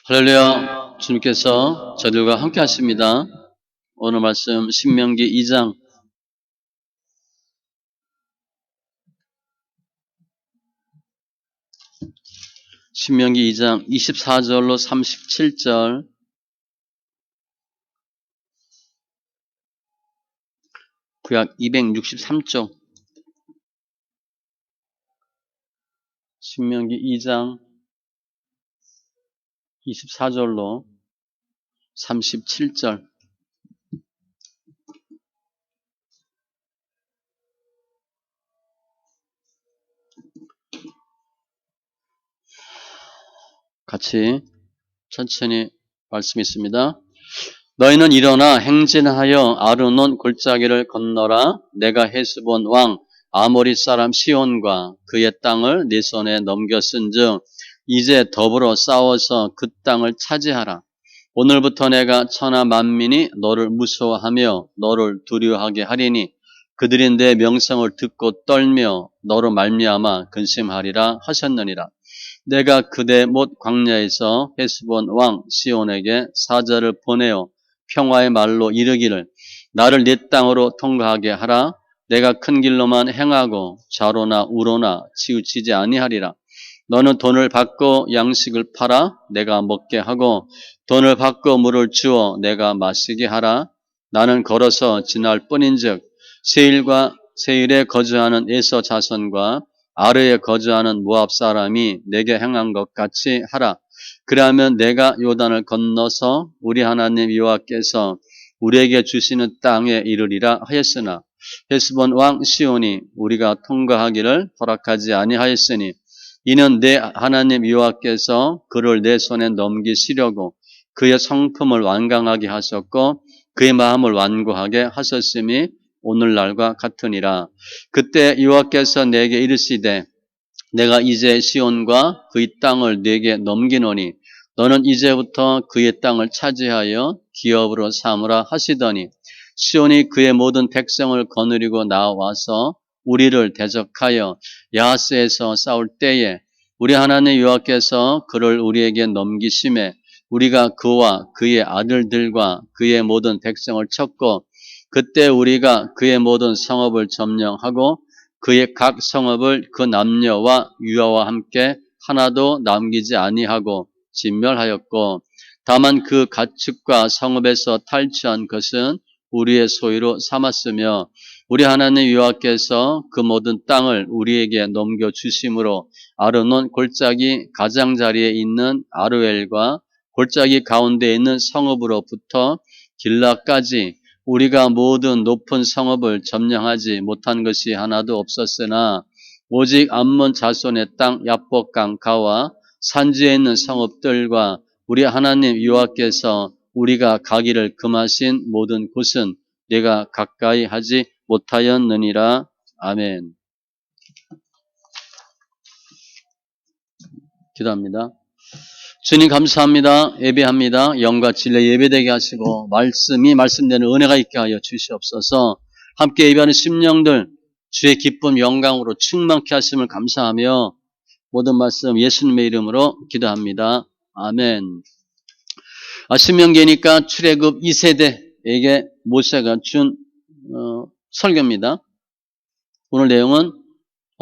할렐루야. 주님께서 저들과 함께 하십니다. 오늘 말씀 신명기 2장 24절로 37절, 구약 263쪽, 신명기 2장 24절로 37절. 같이 천천히 말씀 있습니다. 너희는 일어나 행진하여 아르논 골짜기를 건너라. 내가 헤스본 왕 아모리 사람 시온과 그의 땅을 네 손에 넘겼은즉 이제 더불어 싸워서 그 땅을 차지하라. 오늘부터 내가 천하 만민이 너를 무서워하며 너를 두려워하게 하리니 그들이 내 명성을 듣고 떨며 너로 말미암아 근심하리라 하셨느니라. 내가 그대 못 광야에서 헤스본 왕 시온에게 사자를 보내어 평화의 말로 이르기를 나를 네 땅으로 통과하게 하라. 내가 큰 길로만 행하고 좌로나 우로나 치우치지 아니하리라. 너는 돈을 받고 양식을 팔아 내가 먹게 하고 돈을 받고 물을 주어 내가 마시게 하라. 나는 걸어서 지날 뿐인즉 세일에 거주하는 에서 자손과 아르에 거주하는 모압 사람이 내게 행한 것 같이 하라. 그러면 내가 요단을 건너서 우리 하나님 여호와께서 우리에게 주시는 땅에 이르리라 하였으나 헤스본 왕 시온이 우리가 통과하기를 허락하지 아니하였으니 이는 내 하나님 여호와께서 그를 내 손에 넘기시려고 그의 성품을 완강하게 하셨고 그의 마음을 완고하게 하셨음이 오늘날과 같으니라. 그때 여호와께서 내게 이르시되 내가 이제 시온과 그의 땅을 네게 넘기노니 너는 이제부터 그의 땅을 차지하여 기업으로 삼으라 하시더니 시온이 그의 모든 백성을 거느리고 나와서 우리를 대적하여 야하스에서 싸울 때에 우리 하나님 여호와께서 그를 우리에게 넘기심에 우리가 그와 그의 아들들과 그의 모든 백성을 쳤고 그때 우리가 그의 모든 성읍을 점령하고 그의 각 성읍을 그 남녀와 유아와 함께 하나도 남기지 아니하고 진멸하였고 다만 그 가축과 성읍에서 탈취한 것은 우리의 소유로 삼았으며 우리 하나님 여호와께서 그 모든 땅을 우리에게 넘겨주심으로 아르논 골짜기 가장자리에 있는 아르엘과 골짜기 가운데 있는 성읍으로부터 길라까지 우리가 모든 높은 성읍을 점령하지 못한 것이 하나도 없었으나 오직 암몬 자손의 땅 야복강 가와 산지에 있는 성읍들과 우리 하나님 여호와께서 우리가 가기를 금하신 모든 곳은 내가 가까이 하지 못하였느니라. 아멘. 기도합니다. 주님 감사합니다. 예배합니다. 영과 진리 예배되게 하시고 말씀되는 은혜가 있게 하여 주시옵소서. 함께 예배하는 심령들 주의 기쁨 영광으로 충만케 하심을 감사하며 모든 말씀 예수님의 이름으로 기도합니다. 아멘. 신명기니까 출애굽 2세대에게 모세가 준 설교입니다. 오늘 내용은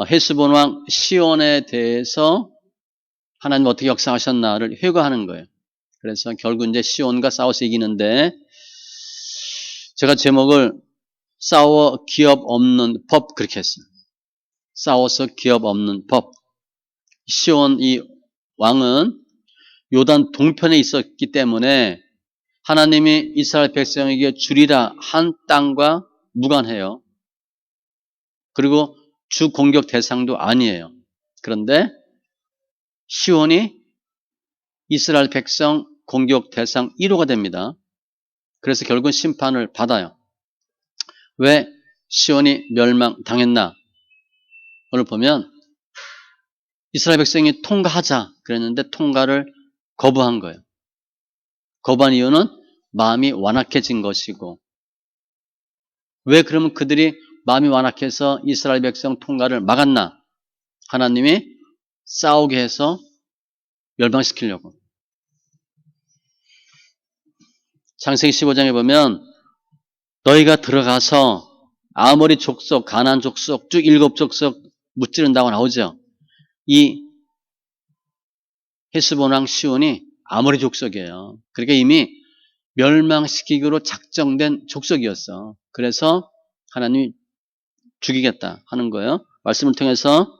헤스본 왕 시온에 대해서 하나님 어떻게 역사하셨나를 회고하는 거예요. 그래서 결국 이제 시온과 싸워서 이기는데 제가 제목을 싸워 기업 없는 법 그렇게 했어요. 싸워서 기업 없는 법. 시온 이 왕은 요단 동편에 있었기 때문에 하나님이 이스라엘 백성에게 주리라 한 땅과 무관해요. 그리고 주 공격 대상도 아니에요. 그런데 시온이 이스라엘 백성 공격 대상 1호가 됩니다. 그래서 결국은 심판을 받아요. 왜 시온이 멸망당했나? 오늘 보면 이스라엘 백성이 통과하자 그랬는데 통과를 거부한 거예요. 거부한 이유는 마음이 완악해진 것이고 왜 그러면 그들이 마음이 완악해서 이스라엘 백성 통과를 막았나? 하나님이 싸우게 해서 멸망시키려고. 창세기 15장에 보면 너희가 들어가서 아모리 족속, 가나안 족속 쭉 7족속 무찌른다고 나오죠. 이 헤스본 왕 시온이 아모리 족속이에요. 그러니까 이미 멸망시키기로 작정된 족속이었어. 그래서 하나님이 죽이겠다 하는 거예요. 말씀을 통해서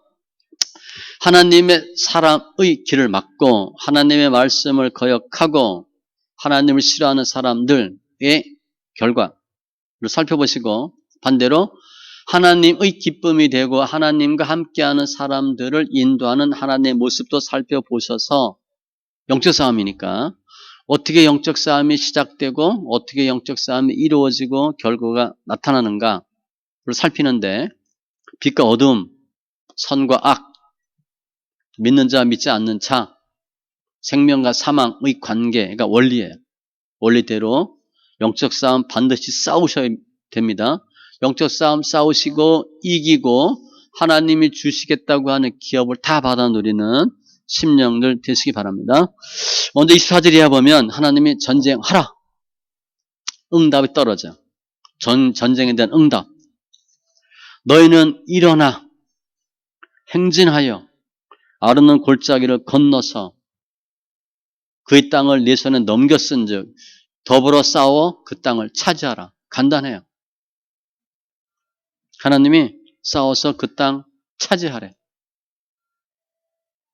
하나님의 사람의 길을 막고 하나님의 말씀을 거역하고 하나님을 싫어하는 사람들의 결과를 살펴보시고 반대로 하나님의 기쁨이 되고 하나님과 함께하는 사람들을 인도하는 하나님의 모습도 살펴보셔서 영적 싸움이니까 어떻게 영적 싸움이 시작되고 어떻게 영적 싸움이 이루어지고 결과가 나타나는가를 살피는데 빛과 어둠, 선과 악, 믿는 자 믿지 않는 자, 생명과 사망의 관계, 그러니까 원리예요. 원리대로 영적 싸움 반드시 싸우셔야 됩니다. 영적 싸움 싸우시고 이기고 하나님이 주시겠다고 하는 기업을 다 받아 누리는 심령들 되시기 바랍니다. 먼저 24절 이하 보면 하나님이 전쟁하라. 응답이 떨어져. 전쟁에 대한 응답. 너희는 일어나 행진하여 아르논 골짜기를 건너서 그의 땅을 네 손에 넘겼은즉 더불어 싸워 그 땅을 차지하라. 간단해요. 하나님이 싸워서 그 땅 차지하래.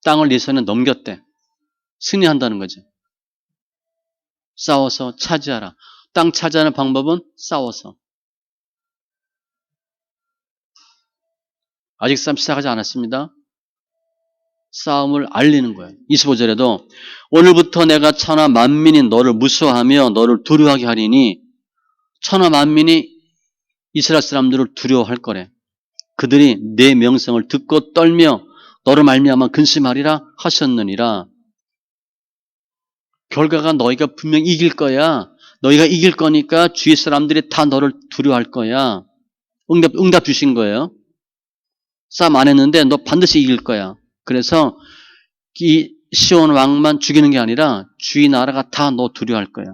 땅을 네 손에 넘겼대. 승리한다는 거죠. 싸워서 차지하라. 땅 차지하는 방법은 싸워서. 아직 싸움 시작하지 않았습니다. 싸움을 알리는 거예요. 25절에도 오늘부터 내가 천하 만민이 너를 무수하며 너를 두려워하게 하리니 천하 만민이 이스라엘 사람들을 두려워할 거래. 그들이 내 명성을 듣고 떨며 너를 말미암아 근심하리라 하셨느니라. 결과가 너희가 분명 이길 거야. 너희가 이길 거니까 주위 사람들이 다 너를 두려워할 거야. 응답 주신 거예요. 싸움 안 했는데 너 반드시 이길 거야. 그래서 이 시온 왕만 죽이는 게 아니라 주위 나라가 다 너 두려워할 거야.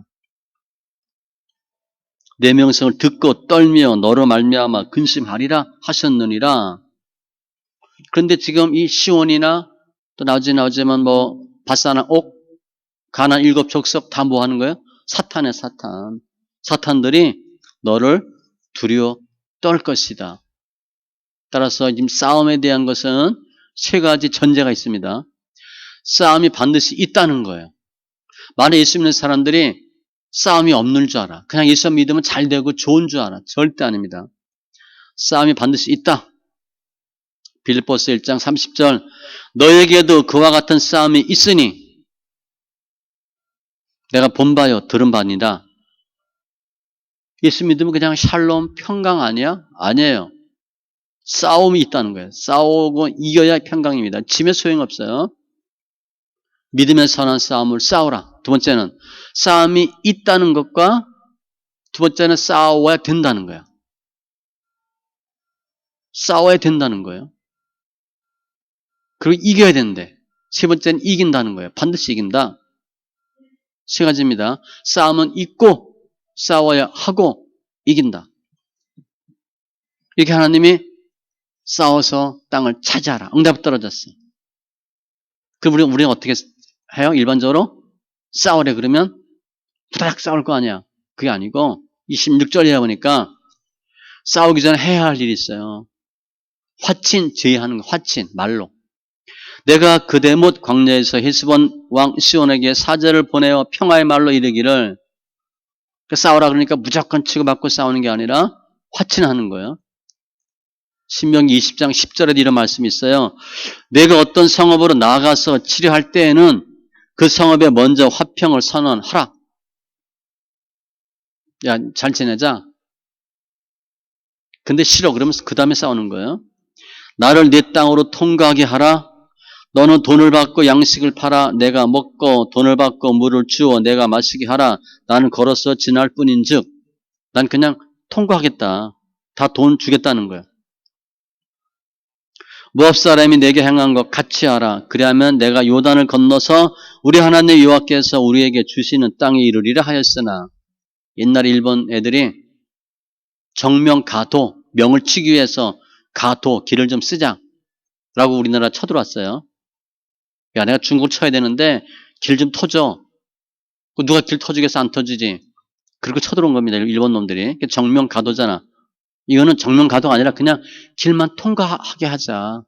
내 명성을 듣고 떨며 너로 말미암아 근심하리라 하셨느니라. 그런데 지금 이 시온이나 또 나오지만 뭐 바사나 옥, 가나안 7족속 다 뭐 하는 거예요? 사탄이야, 사탄. 사탄들이 너를 두려워 떨 것이다. 따라서 지금 싸움에 대한 것은 세 가지 전제가 있습니다. 싸움이 반드시 있다는 거예요. 많은 예수 믿는 사람들이 싸움이 없는 줄 알아. 그냥 예수 믿으면 잘 되고 좋은 줄 알아. 절대 아닙니다. 싸움이 반드시 있다. 빌립보서 1장 30절 너에게도 그와 같은 싸움이 있으니 내가 본 바요 들은 바니라. 예수 믿으면 그냥 샬롬 평강 아니야? 아니에요. 싸움이 있다는 거예요. 싸우고 이겨야 평강입니다. 지면 소용없어요. 믿음의 선한 싸움을 싸우라. 두 번째는 싸움이 있다는 것과 두 번째는 싸워야 된다는 거예요. 싸워야 된다는 거예요. 그리고 이겨야 되는데 세 번째는 이긴다는 거예요. 반드시 이긴다. 세 가지입니다. 싸움은 있고 싸워야 하고 이긴다. 이렇게 하나님이 싸워서 땅을 차지하라. 응답이 떨어졌어. 그럼 우리는 어떻게 해요? 일반적으로 싸우래 그러면 부다닥 싸울 거 아니야. 그게 아니고 26절이라 보니까 싸우기 전에 해야 할 일이 있어요. 화친 제의하는 거. 화친 말로. 내가 그대못 광야에서 헤스본 왕 시온에게 사제를 보내어 평화의 말로 이르기를 싸우라 그러니까 무조건 치고받고 싸우는 게 아니라 화친하는 거예요. 신명기 20장 10절에도 이런 말씀이 있어요. 내가 어떤 성읍으로 나가서 치료할 때에는 그 성읍에 먼저 화평을 선언하라. 야, 잘 지내자. 근데 싫어. 그러면 그 다음에 싸우는 거예요. 나를 내 땅으로 통과하게 하라. 너는 돈을 받고 양식을 팔아 내가 먹고 돈을 받고 물을 주어 내가 마시게 하라. 나는 걸어서 지날 뿐인즉 난 그냥 통과하겠다. 다 돈 주겠다는 거예요. 모압 사람이 내게 행한 것 같이 하라. 그리하면 내가 요단을 건너서 우리 하나님 여호와께서 우리에게 주시는 땅에 이르리라 하였으나 옛날에 일본 애들이 정명가도, 명을 치기 위해서 가도, 길을 좀 쓰자 라고 우리나라 쳐들어왔어요. 야, 내가 중국을 쳐야 되는데 길 좀 터줘. 누가 길 터주겠어? 안 터지지. 그리고 쳐들어온 겁니다. 일본 놈들이. 정명가도잖아. 이거는 정명가도가 아니라 그냥 길만 통과하게 하자.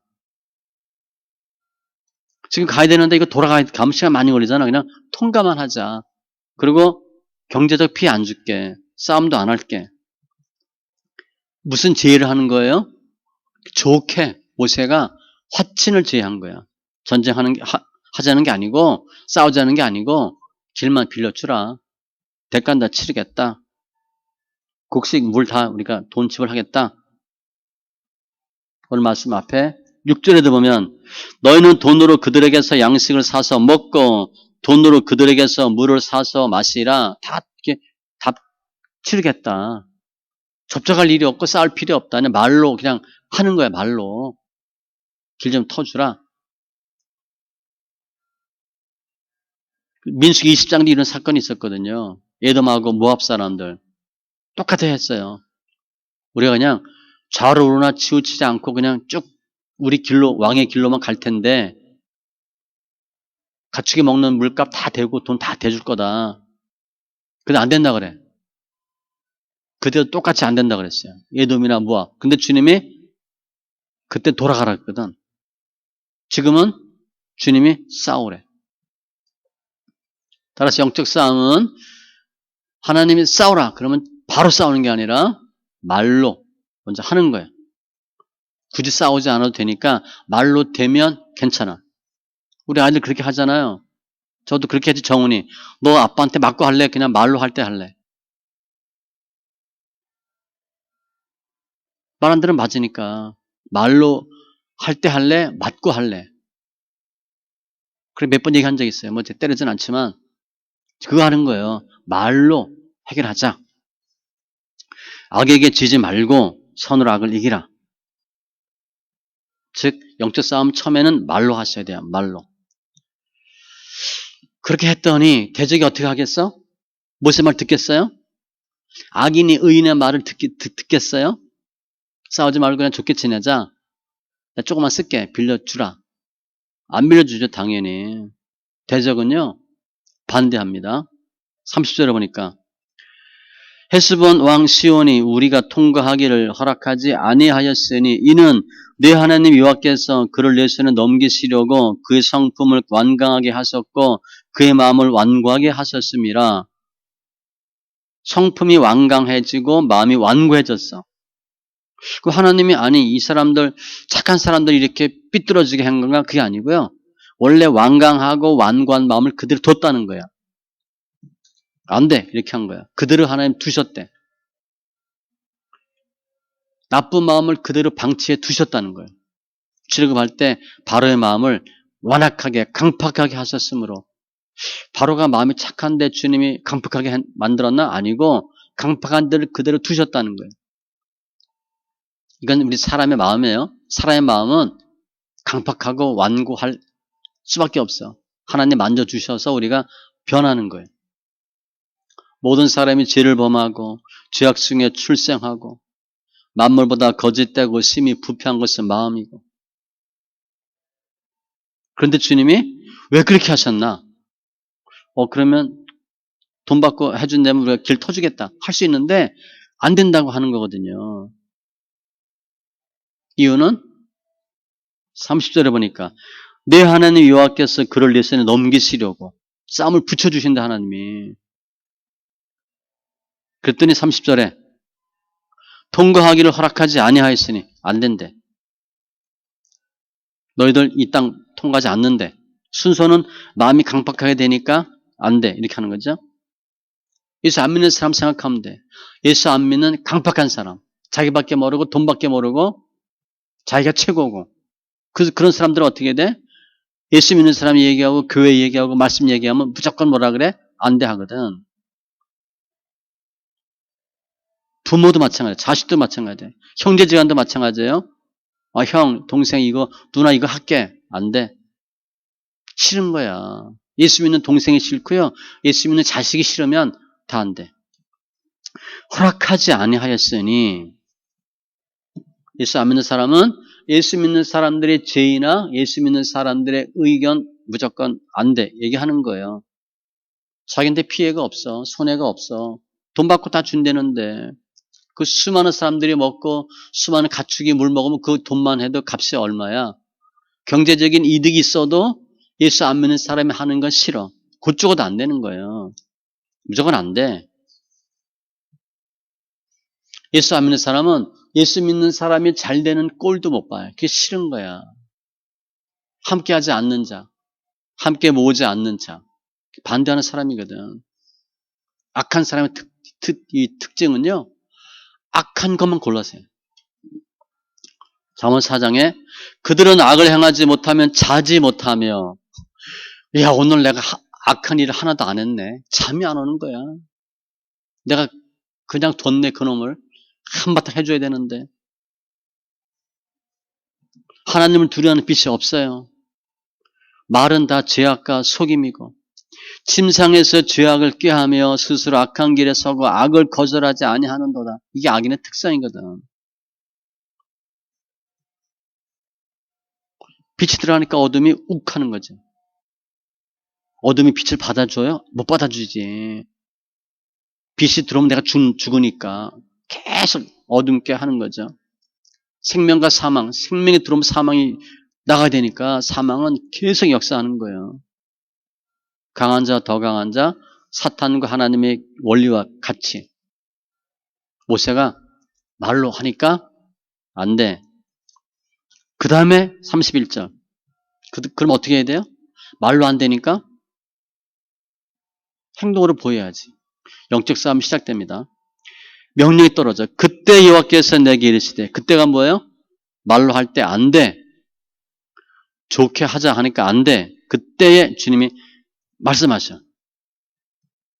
지금 가야 되는데 이거 가면 시간 많이 걸리잖아. 그냥 통과만 하자. 그리고 경제적 피해 안 줄게. 싸움도 안 할게. 무슨 제의를 하는 거예요? 좋게 모세가 화친을 제의한 거야. 하자는 게 아니고 싸우자는 게 아니고 길만 빌려주라. 대가는 다 치르겠다. 곡식 물 다 우리가 돈 지불하겠다. 오늘 말씀 앞에 6절에도 보면 너희는 돈으로 그들에게서 양식을 사서 먹고 돈으로 그들에게서 물을 사서 마시라. 다 이렇게 다 치르겠다. 접촉할 일이 없고 싸울 필요 없다. 그냥 말로 그냥 하는 거야. 말로. 길 좀 터주라. 민수기 20장도 이런 사건이 있었거든요. 에돔하고 모압 사람들. 똑같이 했어요. 우리가 그냥 좌우로나 치우치지 않고 그냥 쭉 우리 길로, 왕의 길로만 갈 텐데 가축이 먹는 물값 다 대고 돈 다 대줄 거다. 근데 안 된다 그래. 그때도 똑같이 안 된다 그랬어요. 에돔이나 모압. 근데 주님이 그때 돌아가라 했거든. 지금은 주님이 싸우래. 따라서 영적 싸움은 하나님이 싸우라 그러면 바로 싸우는 게 아니라 말로 먼저 하는 거예요. 굳이 싸우지 않아도 되니까 말로 되면 괜찮아. 우리 아이들 그렇게 하잖아요. 저도 그렇게 했지. 정훈이 너 아빠한테 맞고 할래? 그냥 말로 할 때 할래? 말 안 들으면 맞으니까 말로 할 때 할래? 맞고 할래? 그래 몇 번 얘기한 적 있어요. 뭐 때리진 않지만 그거 하는 거예요. 말로 해결하자. 악에게 지지 말고 선으로 악을 이기라. 즉 영적 싸움 처음에는 말로 하셔야 돼요. 말로. 그렇게 했더니 대적이 어떻게 하겠어? 모세 말 듣겠어요? 악인이 의인의 말을 듣겠어요? 싸우지 말고 그냥 좋게 지내자. 나 조금만 쓸게. 빌려주라. 안 빌려주죠. 당연히. 대적은요. 반대합니다. 30절에 보니까 헤스본 왕 시온이 우리가 통과하기를 허락하지 아니하였으니 이는 내 하나님 여호와께서 그를 내 손에 넘기시려고 그의 성품을 완강하게 하셨고 그의 마음을 완고하게 하셨음이라. 성품이 완강해지고 마음이 완고해졌어. 그 하나님이 아니 이 사람들 착한 사람들 이렇게 삐뚤어지게 한 건가? 그게 아니고요. 원래 완강하고 완고한 마음을 그대로 뒀다는 거야. 안 돼. 이렇게 한 거야. 그대로 하나님 두셨대. 나쁜 마음을 그대로 방치해 두셨다는 거예요. 출애굽할 때 바로의 마음을 완악하게 강팍하게 하셨으므로 바로가 마음이 착한데 주님이 강팍하게 만들었나? 아니고 강팍한 데를 그대로 두셨다는 거예요. 이건 우리 사람의 마음이에요. 사람의 마음은 강팍하고 완고할 수밖에 없어. 하나님 만져주셔서 우리가 변하는 거예요. 모든 사람이 죄를 범하고 죄악 중에 출생하고 만물보다 거짓되고 심히 부패한 것은 마음이고. 그런데 주님이 왜 그렇게 하셨나? 그러면 돈 받고 해준다면 우리가 길 터주겠다. 할 수 있는데 안 된다고 하는 거거든요. 이유는 30절에 보니까 내 하나님 여호와께서 그를 내 손에 넘기시려고 쌈을 붙여주신다 하나님이. 그랬더니 30절에 통과하기를 허락하지 아니하였으니 안 된대. 너희들 이 땅 통과하지 않는데 순서는 마음이 강팍하게 되니까 안 돼. 이렇게 하는 거죠. 예수 안 믿는 사람 생각하면 돼. 예수 안 믿는 강팍한 사람. 자기밖에 모르고 돈밖에 모르고 자기가 최고고. 그런 사람들은 어떻게 돼? 예수 믿는 사람이 얘기하고 교회 얘기하고 말씀 얘기하면 무조건 뭐라 그래? 안 돼 하거든. 부모도 마찬가지야. 자식도 마찬가지야. 형제지간도 마찬가지예요. 형, 동생 이거 누나 이거 할게. 안 돼. 싫은 거야. 예수 믿는 동생이 싫고요. 예수 믿는 자식이 싫으면 다 안 돼. 허락하지 아니하였으니 예수 안 믿는 사람은 예수 믿는 사람들의 죄나 예수 믿는 사람들의 의견 무조건 안 돼 얘기하는 거예요. 자기한테 피해가 없어. 손해가 없어. 돈 받고 다 준다는데 그 수많은 사람들이 먹고 수많은 가축이 물 먹으면 그 돈만 해도 값이 얼마야. 경제적인 이득이 있어도 예수 안 믿는 사람이 하는 건 싫어. 곧 죽어도 안 되는 거예요. 무조건 안 돼. 예수 안 믿는 사람은 예수 믿는 사람이 잘 되는 꼴도 못 봐요. 그게 싫은 거야. 함께하지 않는 자, 함께 모으지 않는 자, 반대하는 사람이거든. 악한 사람의 이 특징은요, 악한 것만 골라세요. 잠언 4장에 그들은 악을 행하지 못하면 자지 못하며, 야 오늘 내가 악한 일을 하나도 안 했네. 잠이 안 오는 거야. 내가 그냥 뒀네 그놈을. 한바탕 해줘야 되는데. 하나님을 두려워하는 빛이 없어요. 말은 다 죄악과 속임이고 침상에서 죄악을 꾀하며 스스로 악한 길에 서고 악을 거절하지 아니하는도다. 이게 악인의 특성이거든. 빛이 들어가니까 어둠이 욱하는 거죠. 어둠이 빛을 받아줘요? 못 받아주지. 빛이 들어오면 내가 죽으니까 계속 어둠게 하는 거죠. 생명과 사망, 생명이 들어오면 사망이 나가야 되니까 사망은 계속 역사하는 거예요. 강한 자, 더 강한 자, 사탄과 하나님의 원리와 같이. 모세가 말로 하니까 안 돼. 그 다음에 31절. 그럼 어떻게 해야 돼요? 말로 안 되니까 행동으로 보여야지. 영적 싸움이 시작됩니다. 명령이 떨어져. 그때 여호와께서 내게 이르시되, 그때가 뭐예요? 말로 할 때 안 돼. 좋게 하자 하니까 안 돼. 그때에 주님이 말씀하셔.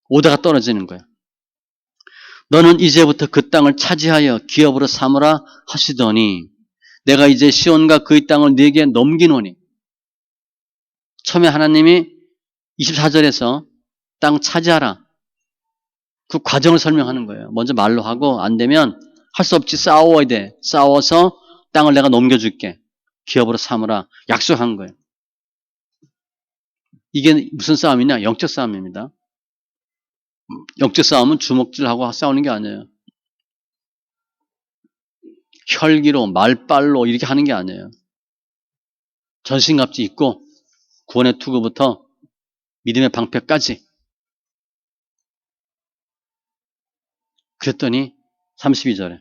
오다가 떨어지는 거야. 너는 이제부터 그 땅을 차지하여 기업으로 삼으라 하시더니 내가 이제 시온과 그의 땅을 네게 넘기노니. 처음에 하나님이 24절에서 땅 차지하라. 그 과정을 설명하는 거예요. 먼저 말로 하고 안 되면 할 수 없지. 싸워야 돼. 싸워서 땅을 내가 넘겨줄게. 기업으로 삼으라. 약속한 거예요. 이게 무슨 싸움이냐? 영적 싸움입니다. 영적 싸움은 주먹질하고 싸우는 게 아니에요. 혈기로 말빨로 이렇게 하는 게 아니에요. 전신갑주 입고 구원의 투구부터 믿음의 방패까지. 그랬더니 32절에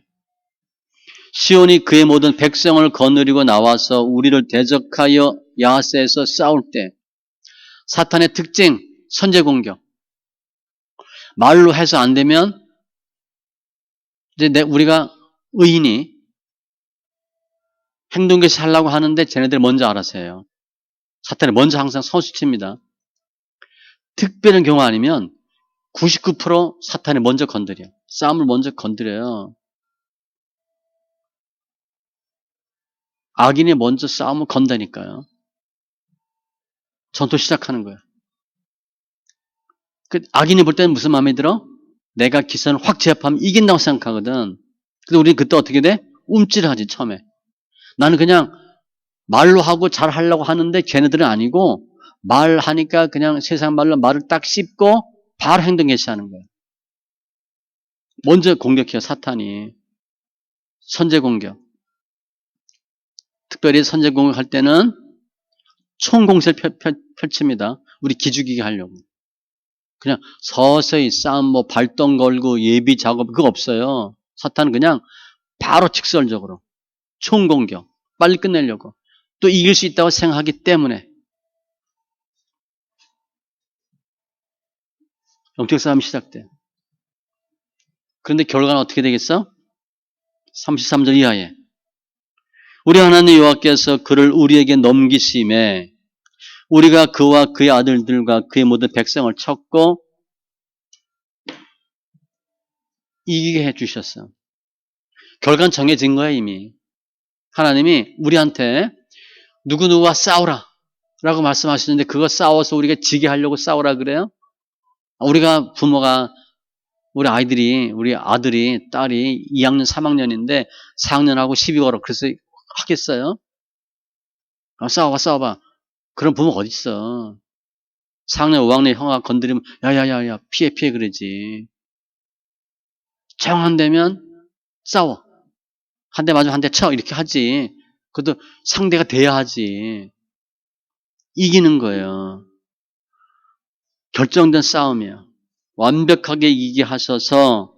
시온이 그의 모든 백성을 거느리고 나와서 우리를 대적하여 야하스에서 싸울 때 사탄의 특징 선제 공격. 말로 해서 안 되면 이제 우리가 의인이 행동개시 하려고 하는데 쟤네들 먼저 알아서 해요. 사탄이 먼저 항상 선수칩니다. 특별한 경우 아니면 99% 사탄이 먼저 건드려. 싸움을 먼저 건드려요. 악인이 먼저 싸움을 건다니까요. 전투 시작하는 거예요. 악인이 볼 때는 무슨 마음이 들어? 내가 기선을 확 제압하면 이긴다고 생각하거든. 근데 우리 그때 어떻게 돼? 움찔하지 처음에. 나는 그냥 말로 하고 잘 하려고 하는데 걔네들은 아니고 말하니까 그냥 세상 말로 말을 딱 씹고 바로 행동 개시하는 거예요. 먼저 공격해요. 사탄이. 선제 공격. 특별히 선제 공격할 때는 총공세를 펼칩니다. 우리 기죽이게 하려고. 그냥 서서히 싸움 뭐 발동 걸고 예비 작업 그거 없어요. 사탄은 그냥 바로 직설적으로 총공격 빨리 끝내려고 또 이길 수 있다고 생각하기 때문에 영적 싸움이 시작돼요. 그런데 결과는 어떻게 되겠어? 33절 이하에 우리 하나님 여호와께서 그를 우리에게 넘기심에 우리가 그와 그의 아들들과 그의 모든 백성을 쳤고 이기게 해주셨어. 결과는 정해진 거야 이미. 하나님이 우리한테 누구누구와 싸우라 라고 말씀하시는데 그거 싸워서 우리가 지게 하려고 싸우라 그래요? 우리가 부모가 우리 아들이, 딸이 2학년, 3학년인데 4학년하고 시비 걸어. 그래서 하겠어요? 싸워봐. 그런 부모가 어딨어. 4학년, 5학년 형아 건드리면, 야야야야, 피해, 그러지. 정한되면 싸워. 한 대 맞으면 한 대 쳐. 이렇게 하지. 그래도 상대가 돼야 하지. 이기는 거예요. 결정된 싸움이에요. 완벽하게 이기게 하셔서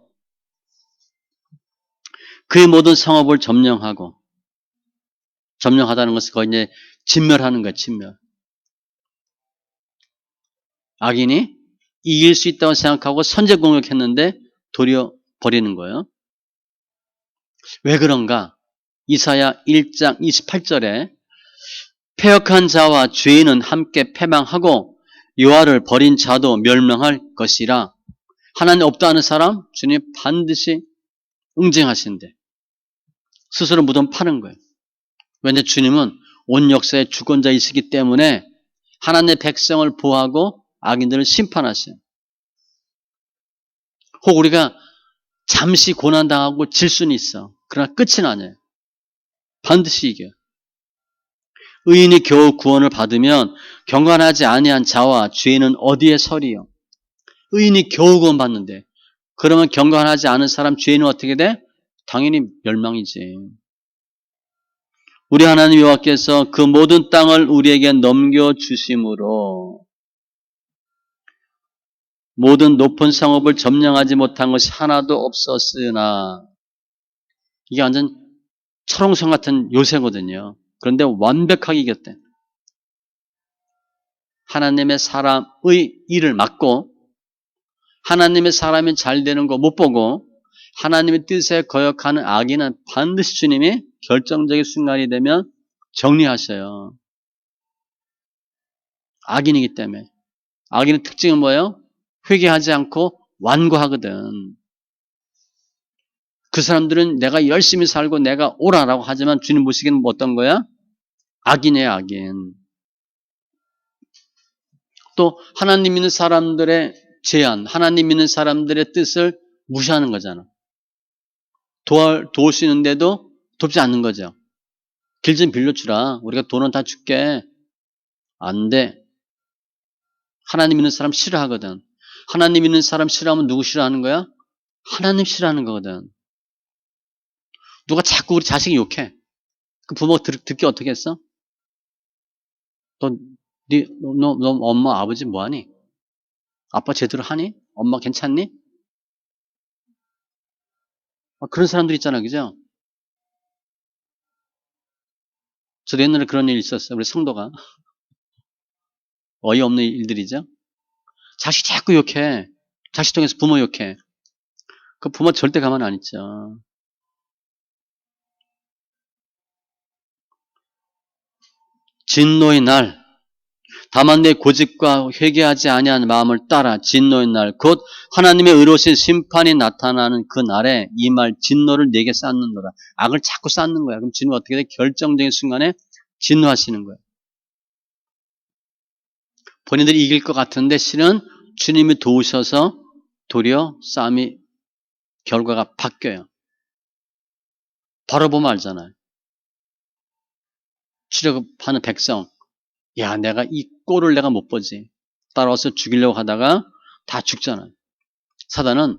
그의 모든 성업을 점령하다는 것은 거의 이제 진멸하는 거예요, 진멸. 악인이 이길 수 있다고 생각하고 선제 공격했는데 도리어 버리는 거예요. 왜 그런가? 이사야 1장 28절에 패역한 자와 죄인은 함께 패망하고 여호와를 버린 자도 멸망할 것이라. 하나님 없다 하는 사람 주님 반드시 응징하신대. 스스로 무덤 파는 거예요. 왜냐 주님은 온 역사의 주권자이시기 때문에 하나님의 백성을 보호하고 악인들을 심판하셔요. 혹 우리가 잠시 고난당하고 질 수는 있어. 그러나 끝은 아니에요. 반드시 이겨요. 의인이 겨우 구원을 받으면 경건하지 아니한 자와 죄인은 어디에 서리요? 의인이 겨우 구원 받는데 그러면 경건하지 않은 사람 죄인은 어떻게 돼? 당연히 멸망이지. 우리 하나님 여호와께서 그 모든 땅을 우리에게 넘겨주심으로 모든 높은 성읍을 점령하지 못한 것이 하나도 없었으나 이게 완전 철옹성 같은 요새거든요. 그런데 완벽하게 이겼대. 하나님의 사람의 일을 막고 하나님의 사람이 잘 되는 거 못 보고 하나님의 뜻에 거역하는 악인은 반드시 주님이 결정적인 순간이 되면 정리하셔요. 악인이기 때문에. 악인의 특징은 뭐예요? 회개하지 않고 완고하거든. 그 사람들은 내가 열심히 살고 내가 오라라고 하지만 주님 보시기에는 어떤 거야? 악인이에요, 악인. 또 하나님 믿는 사람들의 제안, 하나님 믿는 사람들의 뜻을 무시하는 거잖아. 도울 수 있는데도 돕지 않는 거죠. 길 좀 빌려주라. 우리가 돈은 다 줄게. 안 돼. 하나님 믿는 사람 싫어하거든. 하나님 믿는 사람 싫어하면 누구 싫어하는 거야? 하나님 싫어하는 거거든. 누가 자꾸 우리 자식이 욕해. 그 부모 듣기 어떻게 했어? 너 엄마 아버지 뭐하니? 아빠 제대로 하니? 엄마 괜찮니? 그런 사람들 있잖아, 그죠? 저도 옛날에 그런 일 있었어요. 우리 성도가. 어이없는 일들이죠. 자식 자꾸 욕해. 자식 통해서 부모 욕해. 그 부모 절대 가만 안 있죠. 진노의 날, 다만 내 고집과 회개하지 아니한 마음을 따라 진노의 날, 곧 하나님의 의로우신 심판이 나타나는 그 날에 이 말 진노를 내게 쌓는도다. 악을 자꾸 쌓는 거야. 그럼 주님 어떻게 돼? 결정적인 순간에 진노하시는 거예요. 본인들이 이길 것 같은데 실은 주님이 도우셔서 도리어 싸움이 결과가 바뀌어요. 바로 보면 알잖아요. 출애굽하는 백성, 야 내가 이 꼴을 내가 못 보지. 따라와서 죽이려고 하다가 다 죽잖아요. 사단은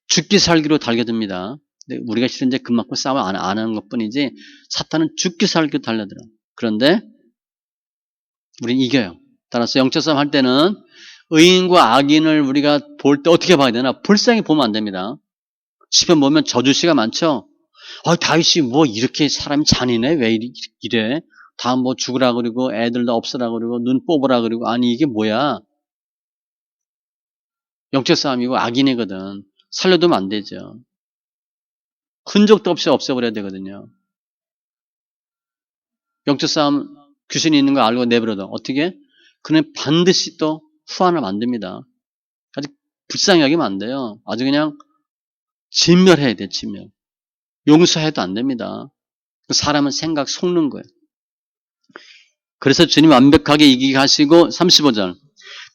죽기 살기로 달겨듭니다. 근데 우리가 실은 이제 그만큼 싸움 안 하는 것뿐이지 사탄은 죽기 살기로 달려들어. 그런데 우리는 이겨요. 따라서 영적 싸움 할 때는 의인과 악인을 우리가 볼 때 어떻게 봐야 되나? 불쌍히 보면 안 됩니다. 시편 보면 저주시가 많죠. 다윗이 뭐 이렇게 사람이 잔인해? 왜 이래? 다 뭐 죽으라 그러고 애들 다 없애라 그러고 눈 뽑으라 그러고 아니 이게 뭐야? 영적 싸움이고 악인이거든. 살려두면 안 되죠. 흔적도 없이 없애버려야 되거든요. 영적 싸움 귀신이 있는 거 알고 내버려둬. 어떻게? 그는 반드시 또 후환을 만듭니다. 아주 불쌍히 여기면 안 돼요. 아주 그냥 진멸해야 돼, 진멸. 용서해도 안 됩니다. 그 사람은 생각 속는 거예요. 그래서 주님 완벽하게 이기게 하시고 35절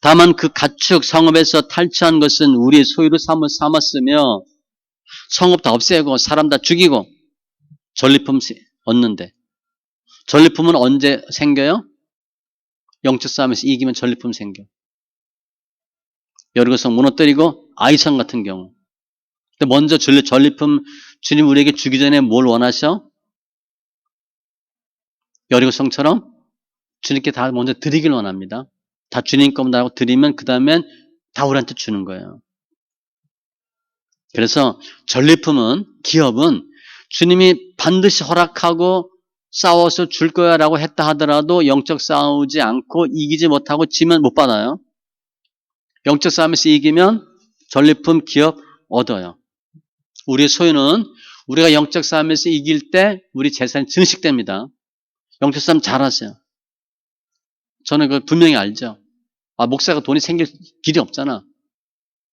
다만 그 가축 성읍에서 탈취한 것은 우리의 소유로 삼았으며 성읍 다 없애고 사람 다 죽이고 전리품 얻는데 전리품은 언제 생겨요? 영적 싸움에서 이기면 전리품 생겨. 여리고성 무너뜨리고 아이성 같은 경우. 근데 먼저 전리품 주님 우리에게 주기 전에 뭘 원하셔? 여리고성처럼 주님께 다 먼저 드리길 원합니다. 다 주님 겁니다 하고 드리면 그 다음엔 다 우리한테 주는 거예요. 그래서 전리품은 기업은 주님이 반드시 허락하고 싸워서 줄 거야 라고 했다 하더라도 영적 싸우지 않고 이기지 못하고 지면 못 받아요. 영적 싸움에서 이기면 전리품 기업 얻어요. 우리의 소유는 우리가 영적 싸움에서 이길 때 우리 재산이 증식됩니다. 영적 싸움 잘하세요. 저는 그걸 분명히 알죠. 목사가 돈이 생길 길이 없잖아.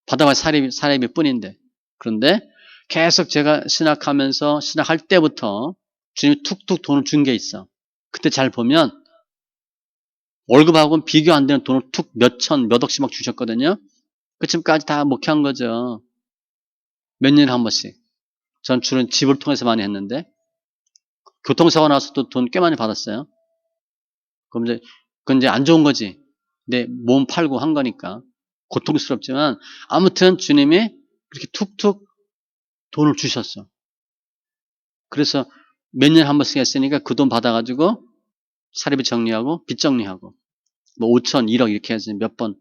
받아봐야 사례비 뿐인데. 그런데 계속 제가 신학하면서 신학할 때부터 주님이 툭툭 돈을 준 게 있어. 그때 잘 보면 월급하고는 비교 안 되는 돈을 툭 몇천, 몇 억씩 막 주셨거든요. 그 지금까지 다 목회한 거죠. 몇 년에 한 번씩. 전 주로 집을 통해서 많이 했는데 교통사고 나서도 돈 꽤 많이 받았어요. 그건 이제 안 좋은 거지. 내 몸 팔고 한 거니까. 고통스럽지만 아무튼 주님이 그렇게 툭툭 돈을 주셨어. 그래서 몇 년에 한 번씩 했으니까 그 돈 받아가지고 사례비 정리하고 빚 정리하고 뭐 5천, 1억 이렇게 해서 몇 번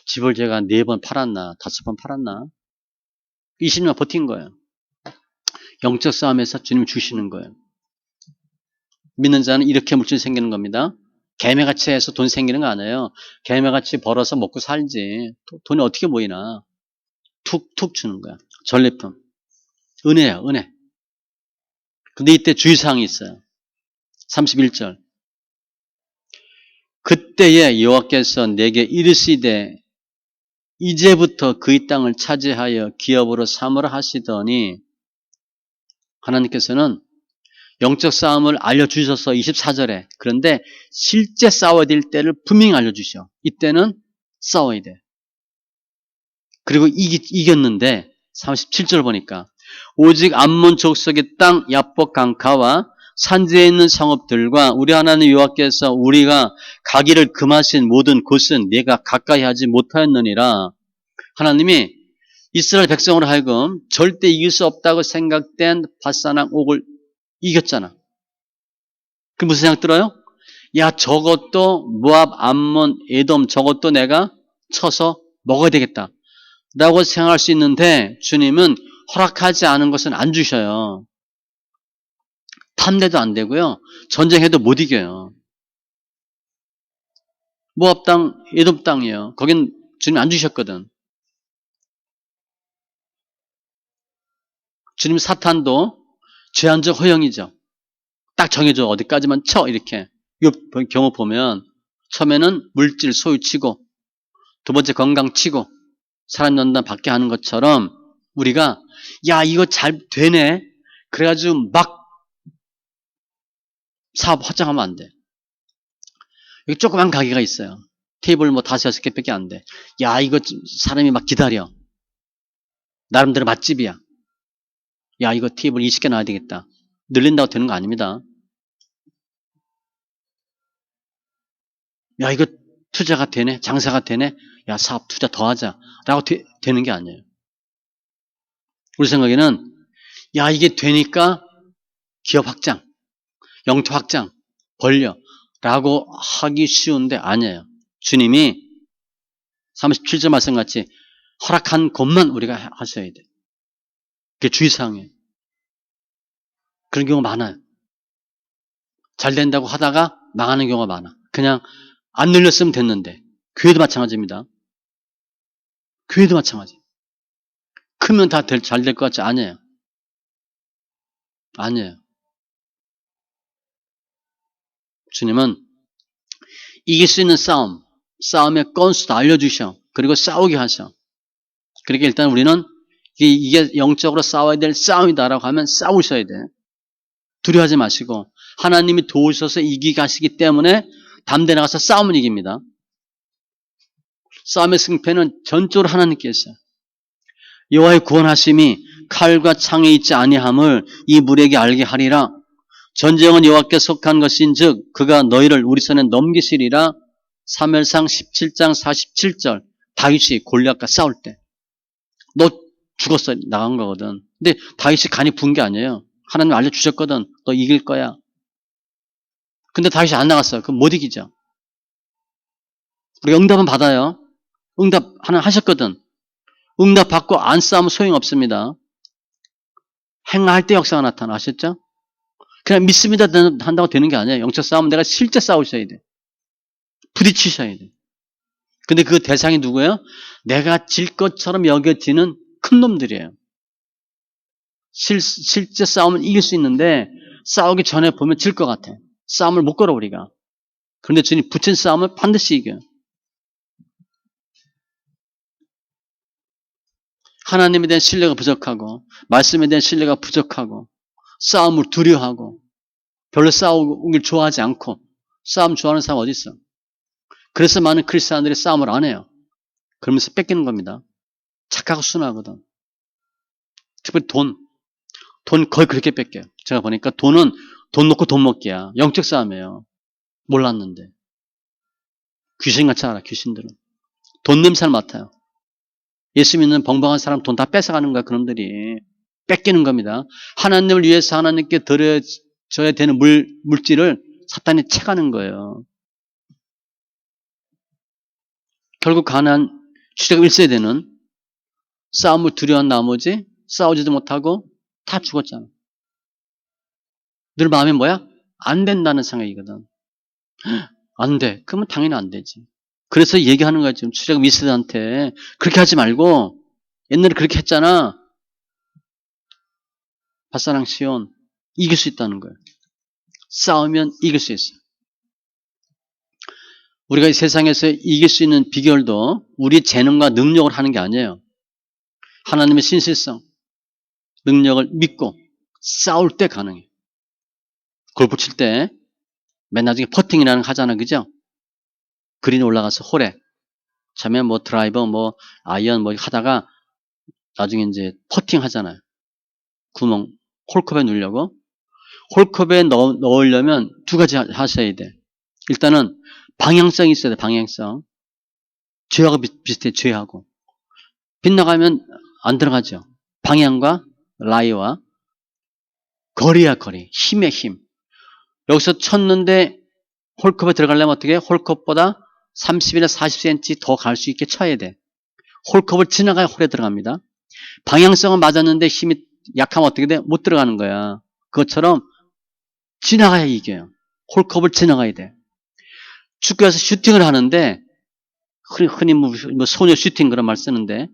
집을 제가 4번 팔았나 5번 팔았나 20년 버틴 거예요. 영적 싸움에서 주님이 주시는 거예요. 믿는 자는 이렇게 물질이 생기는 겁니다. 개매같이 해서 돈 생기는 거 아니에요. 개매같이 벌어서 먹고 살지. 돈이 어떻게 모이나. 툭툭 주는 거야. 전리품. 은혜야, 은혜. 근데 이때 주의사항이 있어요. 31절. 그때에 여호와께서 내게 이르시되 이제부터 그의 땅을 차지하여 기업으로 삼으라 하시더니 하나님께서는 영적 싸움을 알려주셔서 24절에 그런데 실제 싸워야 될 때를 분명히 알려주셔. 이때는 싸워야 돼. 그리고 이겼는데 37절 보니까 오직 암몬 족속의 땅 야복 강가와 산지에 있는 성읍들과 우리 하나님 여호와께서 우리가 가기를 금하신 모든 곳은 내가 가까이 하지 못하였느니라. 하나님이 이스라엘 백성으로 하여금 절대 이길 수 없다고 생각된 바산왕 옥을 이겼잖아. 그 무슨 생각 들어요? 야, 저것도 모압, 암몬, 에돔 저것도 내가 쳐서 먹어야 되겠다 라고 생각할 수 있는데 주님은 허락하지 않은 것은 안 주셔요. 탐내도 안 되고요. 전쟁해도 못 이겨요. 모압 땅, 에돔 땅이에요. 거긴 주님 안 주셨거든. 주님 사탄도 제한적 허용이죠. 딱 정해줘. 어디까지만 쳐. 이렇게. 이 경우 보면 처음에는 물질 소유 치고 두 번째 건강 치고 사람 연단 받게 하는 것처럼 우리가 야 이거 잘 되네. 그래가지고 막 사업 확장하면 안 돼. 여기 조그만 가게가 있어요. 테이블 뭐 5, 6개밖에 안 돼. 야 이거 사람이 막 기다려. 나름대로 맛집이야. 야 이거 테이블 20개 놔야 되겠다. 늘린다고 되는 거 아닙니다. 야 이거 투자가 되네. 장사가 되네. 야 사업 투자 더 하자. 라고 되는 게 아니에요. 우리 생각에는 야 이게 되니까 기업 확장, 영토 확장, 벌려 라고 하기 쉬운데 아니에요. 주님이 37절 말씀같이 허락한 것만 우리가 하셔야 돼. 그게 주의사항이에요. 그런 경우 많아요. 잘 된다고 하다가 망하는 경우가 많아. 그냥 안 늘렸으면 됐는데 교회도 마찬가지입니다. 교회도 마찬가지. 크면 다 잘 될 것 같지? 아니에요. 아니에요. 주님은 이길 수 있는 싸움의 건수도 알려주셔. 그리고 싸우게 하셔. 그러니까 일단 우리는 이게 영적으로 싸워야 될 싸움이다라고 하면 싸우셔야 돼. 두려워하지 마시고 하나님이 도우셔서 이기게 하시기 때문에 담대 나가서 싸우면 이깁니다. 싸움의 승패는 전적으로 하나님께 있어요. 여호와의 구원하심이 칼과 창에 있지 아니함을 이 무리에게 알게 하리라. 전쟁은 여호와께 속한 것인즉 그가 너희를 우리 손에 넘기시리라. 사무엘상 17장 47절 다윗이 골리앗과 싸울 때 너 죽었어 나간 거거든. 근데 다윗이 간이 부은 게 아니에요. 하나님 알려주셨거든. 너 이길 거야. 근데 다윗이 안 나갔어요. 그럼 못 이기죠. 우리 응답은 받아요. 응답 하나 하셨거든. 응답 받고 안 싸우면 소용없습니다. 행할 때 역사가 나타나. 아셨죠? 그냥 믿습니다 한다고 되는 게 아니에요. 영적 싸움은 내가 실제 싸우셔야 돼. 부딪히셔야 돼. 근데 그 대상이 누구예요? 내가 질 것처럼 여겨지는 큰 놈들이에요. 실제 싸움은 이길 수 있는데 싸우기 전에 보면 질 것 같아. 싸움을 못 걸어 우리가. 그런데 주님 붙인 싸움을 반드시 이겨요. 하나님에 대한 신뢰가 부족하고 말씀에 대한 신뢰가 부족하고 싸움을 두려워하고 별로 싸우길 좋아하지 않고 싸움 좋아하는 사람 어디 있어? 그래서 많은 크리스찬들이 싸움을 안 해요. 그러면서 뺏기는 겁니다. 착하고 순하거든. 특별히 돈 거의 그렇게 뺏겨요. 제가 보니까 돈은 돈 놓고 돈 먹기야. 영적 싸움이에요. 몰랐는데. 귀신같이 알아, 귀신들은. 돈 냄새를 맡아요. 예수 믿는 벙벙한 사람 돈 다 뺏어가는 거야, 그놈들이. 뺏기는 겁니다. 하나님을 위해서 하나님께 드려져야 되는 물질을 사탄이 채가는 거예요. 결국 가난 시대가 1세대는 싸움을 두려워한 나머지 싸우지도 못하고 다 죽었잖아. 늘 마음이 뭐야? 안 된다는 생각이거든. 안 돼. 그러면 당연히 안 되지. 그래서 얘기하는 거야, 지금. 추적 미스들한테. 그렇게 하지 말고, 옛날에 그렇게 했잖아. 바사랑 시온. 이길 수 있다는 거예요. 싸우면 이길 수 있어요. 우리가 이 세상에서 이길 수 있는 비결도 우리 재능과 능력을 하는 게 아니에요. 하나님의 신실성, 능력을 믿고 싸울 때 가능해요. 골프 칠 때 맨 나중에 퍼팅이라는 거 하잖아, 그죠? 그린에 올라가서 홀에 처음에 뭐 드라이버, 뭐 아이언 뭐 하다가 나중에 이제 퍼팅 하잖아요. 구멍 홀컵에 넣으려고. 홀컵에 넣으려면 두 가지 하셔야 돼. 일단은 방향성이 있어야 돼. 방향성. 죄하고 비슷해. 죄하고. 빗나가면 안 들어가죠. 방향과 라이와 거리야 거리. 힘의 힘. 여기서 쳤는데 홀컵에 들어가려면 어떻게 해? 홀컵보다 30이나 40cm 더 갈 수 있게 쳐야 돼. 홀컵을 지나가야 홀에 들어갑니다. 방향성은 맞았는데 힘이 약하면 어떻게 돼? 못 들어가는 거야. 그것처럼 지나가야 이겨요. 홀컵을 지나가야 돼. 축구에서 슈팅을 하는데 흔히 뭐 소녀 슈팅 그런 말 쓰는데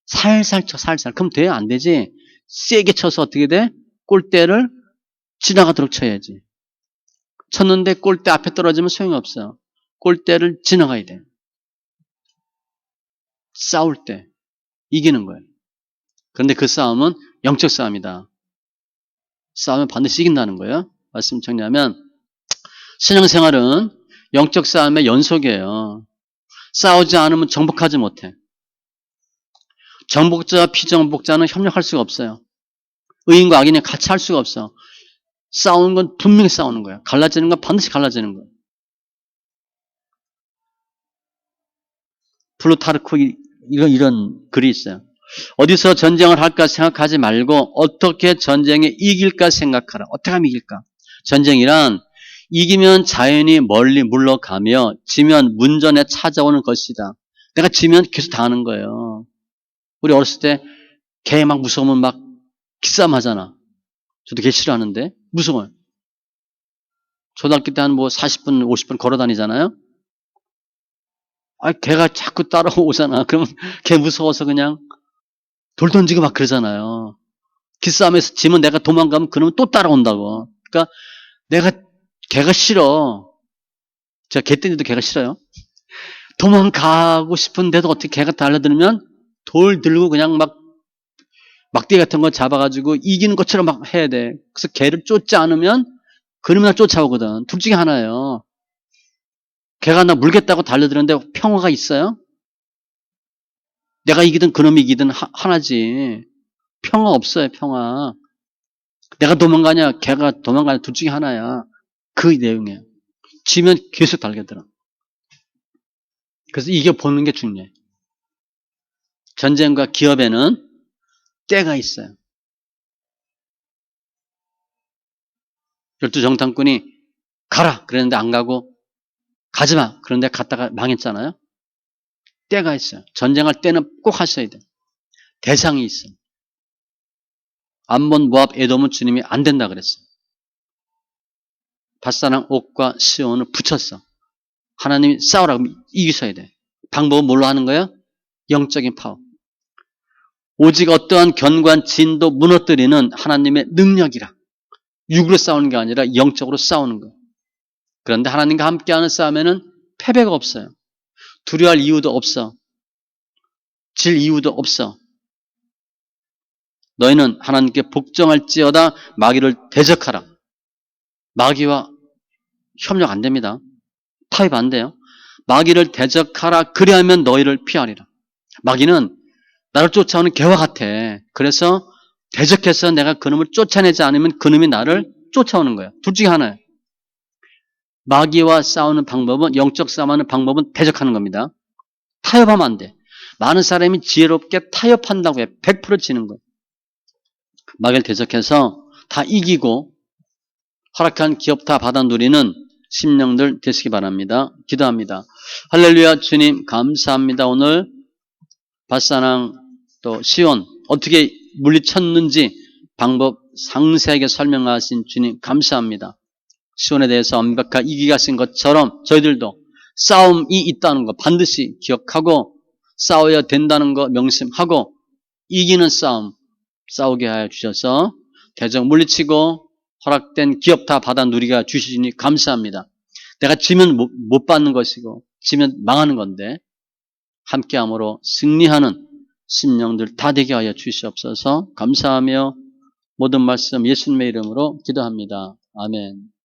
살살 쳐 살살. 그럼 돼? 안 되지? 세게 쳐서 어떻게 돼? 골대를 지나가도록 쳐야지. 쳤는데 골대 앞에 떨어지면 소용이 없어요. 골대를 지나가야 돼. 싸울 때 이기는 거예요. 그런데 그 싸움은 영적 싸움이다. 싸우면 반드시 이긴다는 거예요. 말씀 정리하면 신앙생활은 영적 싸움의 연속이에요. 싸우지 않으면 정복하지 못해. 정복자와 피정복자는 협력할 수가 없어요. 의인과 악인이 같이 할 수가 없어. 싸우는 건 분명히 싸우는 거야. 갈라지는 건 반드시 갈라지는 거야. 플루타르크 이런 글이 있어요. 어디서 전쟁을 할까 생각하지 말고 어떻게 전쟁에 이길까 생각하라. 어떻게 하면 이길까? 전쟁이란 이기면 자연히 멀리 물러가며 지면 문전에 찾아오는 것이다. 내가 지면 계속 당하는 거예요. 우리 어렸을 때 개 막 무서우면 막 기싸움 하잖아. 저도 개 싫어하는데 무서워요. 초등학교 때 한 뭐 40분, 50분 걸어 다니잖아요. 개가 자꾸 따라오잖아. 그러면 개 무서워서 그냥 돌 던지고 막 그러잖아요. 기싸움에서 지면 내가 도망가면 그러면 또 따라온다고. 그러니까 내가 개가 싫어. 제가 개 때문에도 개가 싫어요. 도망가고 싶은데도 어떻게 개가 달려들면 돌 들고 그냥 막 막대기 같은 거 잡아가지고 이기는 것처럼 막 해야 돼. 그래서 개를 쫓지 않으면 그놈이나 쫓아오거든. 둘 중에 하나예요. 개가 나 물겠다고 달려드는데 평화가 있어요? 내가 이기든 그놈이 이기든 하나지. 평화 없어요, 평화. 내가 도망가냐, 걔가 도망가냐, 둘 중에 하나야. 그 내용이에요. 지면 계속 달겨들어. 그래서 이겨보는 게 중요해. 전쟁과 기업에는 때가 있어요. 12정탐꾼이 가라! 그랬는데 안 가고, 가지마! 그런데 갔다가 망했잖아요. 때가 있어요. 전쟁할 때는 꼭 하셔야 돼요. 대상이 있어요. 암몬, 모압, 에돔은 주님이 안 된다 그랬어요. 밧사랑 옥과 시온을 붙였어. 하나님이 싸우라고 이기셔야 돼. 방법은 뭘로 하는 거예요? 영적인 파워. 오직 어떠한 견고한 진도 무너뜨리는 하나님의 능력이라. 육으로 싸우는 게 아니라 영적으로 싸우는 거예요. 그런데 하나님과 함께하는 싸움에는 패배가 없어요. 두려워할 이유도 없어. 질 이유도 없어. 너희는 하나님께 복종할지어다 마귀를 대적하라. 마귀와 협력 안 됩니다. 타협 안 돼요. 마귀를 대적하라. 그리하면 너희를 피하리라. 마귀는 나를 쫓아오는 개와 같아. 그래서 대적해서 내가 그놈을 쫓아내지 않으면 그놈이 나를 쫓아오는 거예요. 둘 중에 하나예요. 마귀와 싸우는 방법은, 영적 싸움하는 방법은 대적하는 겁니다. 타협하면 안 돼. 많은 사람이 지혜롭게 타협한다고 해. 100% 지는 거예요. 마귀를 대적해서 다 이기고 허락한 기업 다 받아 누리는 심령들 되시기 바랍니다. 기도합니다. 할렐루야. 주님 감사합니다. 오늘 밧사랑 또 시온 어떻게 물리쳤는지 방법 상세하게 설명하신 주님 감사합니다. 시온에 대해서 완벽하게 이기가신 것처럼 저희들도 싸움이 있다는 거 반드시 기억하고 싸워야 된다는 거 명심하고 이기는 싸움 싸우게 하여 주셔서 대적 물리치고 허락된 기업 다 받아 누리게 주시니 감사합니다. 내가 지면 못 받는 것이고 지면 망하는 건데 함께함으로 승리하는 심령들 다 되게 하여 주시옵소서. 감사하며 모든 말씀 예수님의 이름으로 기도합니다. 아멘.